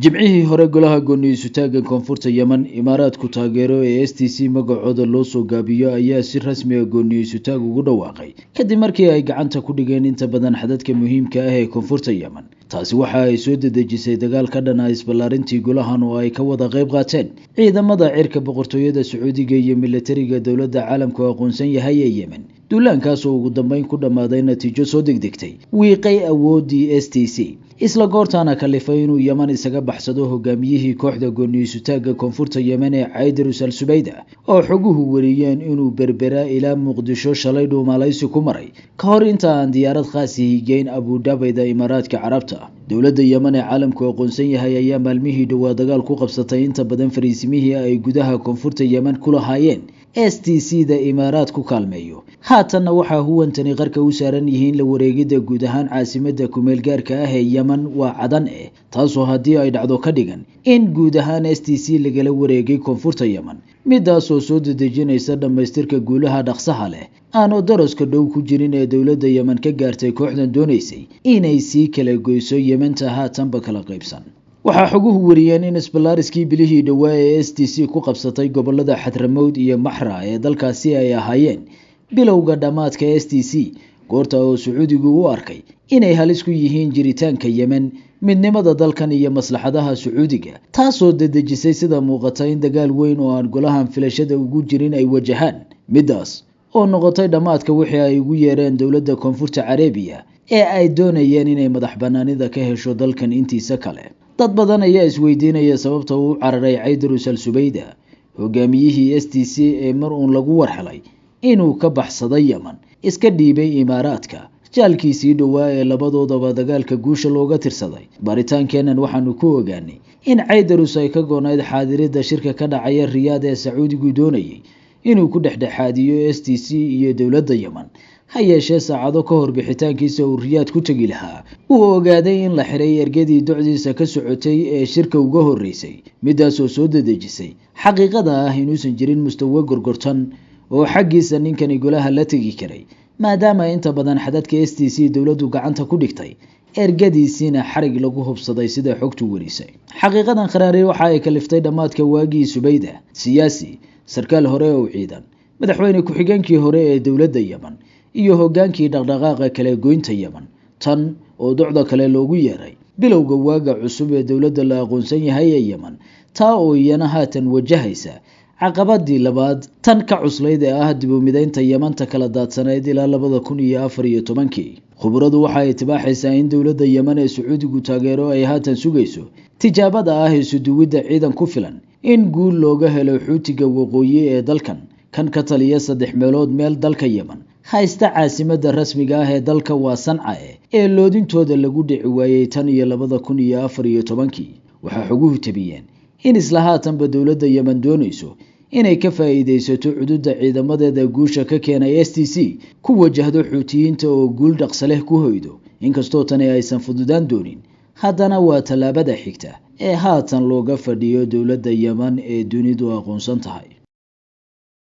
jimcihii hore golaha gooni-isutaaga koonfurta Yemen imaaraadku taageero ee STC magacooda loo soo gaabiyo ayaa si rasmi ah gooni-isutaag ugu dhawaaqay kadib markii ay gacanta ku dhigeen inta badan xadadka muhiimka ah ee koonfurta Yemen. taasi waxa ay soo dedejisay dagaal ka dhan ah isballaarintii golahan oo ay ka wada qayb qaateen ciidamada cirka boqortooyada Sacuudiga iyo militariga dowladda caalamku aqoonsan yahay ee Yemen. duulaankaas oo ugu dambeyn ku dhamaaday natiijo soo degdegtay wiiqay awoodii STC isla goortaana kalifay inuu Yemen isaga baxsado hogaamiyihii kooxda gooni-isutaaga koonfurta Yemen ee Caydarus al-Subayda oo xoguhu wariyeen inuu berbera ilaa Muqdisho shalay dhuumalaysi ku maray ka hor inta aan diyaarad khaas ah geyn Abu Dhabi Imaaraadka Carabta. dowladda Yemen ee caalamku aqoonsan yahay ayaa maalmihii dhawaa dagaal ku qabsatay inta badan fariisimihii ay gudaha koonfurta Yemen ku lahaayeen STC da Imaaraadku kaalmeeyo. haatanna waxaa huwantani qarka u saaran yihiin la wareegida guud ahaan caasimadda kumeel gaarka ah ee Yemen waa Cadan taasoo haddii ay dhacdo ka dhigan in guud ahaan STC lagala wareegay koonfurta Yemen, midaas oo soo dedejinaysa dhamaystirka guulaha dhaqsaha leh aanu daraska dhow ku jirin ee dowladda Yemen ka gaartay kooxdan doonaysay inay sii kala goyso Yementa haatanba kala qaybsan. waxaa xoguhu wariyeen in isballaariskii bilihii dhawaa ee STC ku qabsatay gobolada Xadramowd iyo Maxra ee dalkaasi ay ahaayeen bilowga dhamaadka STC, goorta oo Sacuudigu u arkay inay halis ku yihiin jiritaanka Yemen, midnimada dalkan iyo maslaxadaha Sacuudiga, taasoo dedejisay sida muuqata in dagaal weyn oo aan golahan filashada ugu jirin ay wajahaan. midaas oo noqotay dhamaadka wixii ay ugu yeereen dowladda koonfurta Carabiya ee ay doonayeen inay madax banaanida ka hesho dalkan intiisa kale. dad badan ayaa isweydiinaya sababta uu cararay Caydarus al-Subayda, hogaamiyihii STC ee mar uun lagu warhelay inuu ka baxsaday Yemen iska dhiibay Imaaraadka, jaalkiisii dhawaa ee labadoodaba dagaalka guusha looga tirsaday. baritaankeenan waxaanu ku ogaanay in Caydarus ay ka goonayd xaadirida shirka ka dhacaya Riyaad ee Sacuudigu doonayay inuu ku dhexdhexaadiyo STC iyo dowladda Yemen. ha yeeshee saacado ka hor bixitaankiisa uu Riyaad ku tagi lahaa uu ogaaday in la xiray ergadii docdiisa ka socotay ee shirka uga horeysay, midaas oo soo dedejisay xaqiiqada ah inuusan jirin mustawa gorgortan oo xaggiisa ninkani golaha la tagi karay, maadaama inta badan xadadka STC dowladdu gacanta ku dhigtay ergadiisina xarig lagu hubsaday sida xogtu warisay. xaqiiqadan qaraari waxa ay kaliftay dhamaadka waagii Subayda, siyaasi, sarkaal hore oo ciidan, madaxweyne ku-xigeenkii hore ee dowladda Yemen iyo hogaankii dhaqdhaqaaqa kale goynta Yemen, tan oo docda kale loogu yeeray bilowga waaga cusub ee dowladda la aqoonsan yahay ee Yemen, taa oo iyana haatan wajahaysa caqabadii labaad tan ka cuslayd ee ah dib u mideynta Yementa kala daadsanayd ilaa 2014. khubaradu waxa ay tibaaxaysaa in dowladda Yemen ee Sacuudigu taageero ay haatan sugayso tijaabada ah isu duwidda ciidan ku filan in guul looga helo xuutiga waqooyi ee dalkan kan ka taliya 3 meelood meel dalka Yemen haysta caasimadda rasmiga ah ee dalka waa Sanca ee loodintooda lagu dhici waayay tan iyo 2014. waxaa xoguhu tabiyeen in isla haatanba dowladda Yemen doonayso inay ka faa'iideysato cududda ciidamadeeda guusha ka keenay STC ku wajahdo xuutiyiinta oo guul dhaqso leh ku hoydo. inkastoo tani aysan fududaan doonin, haddana waa tallaabada xigta ee haatan looga fadhiyo dowladda Yemen ee dunidu aqoonsan tahay.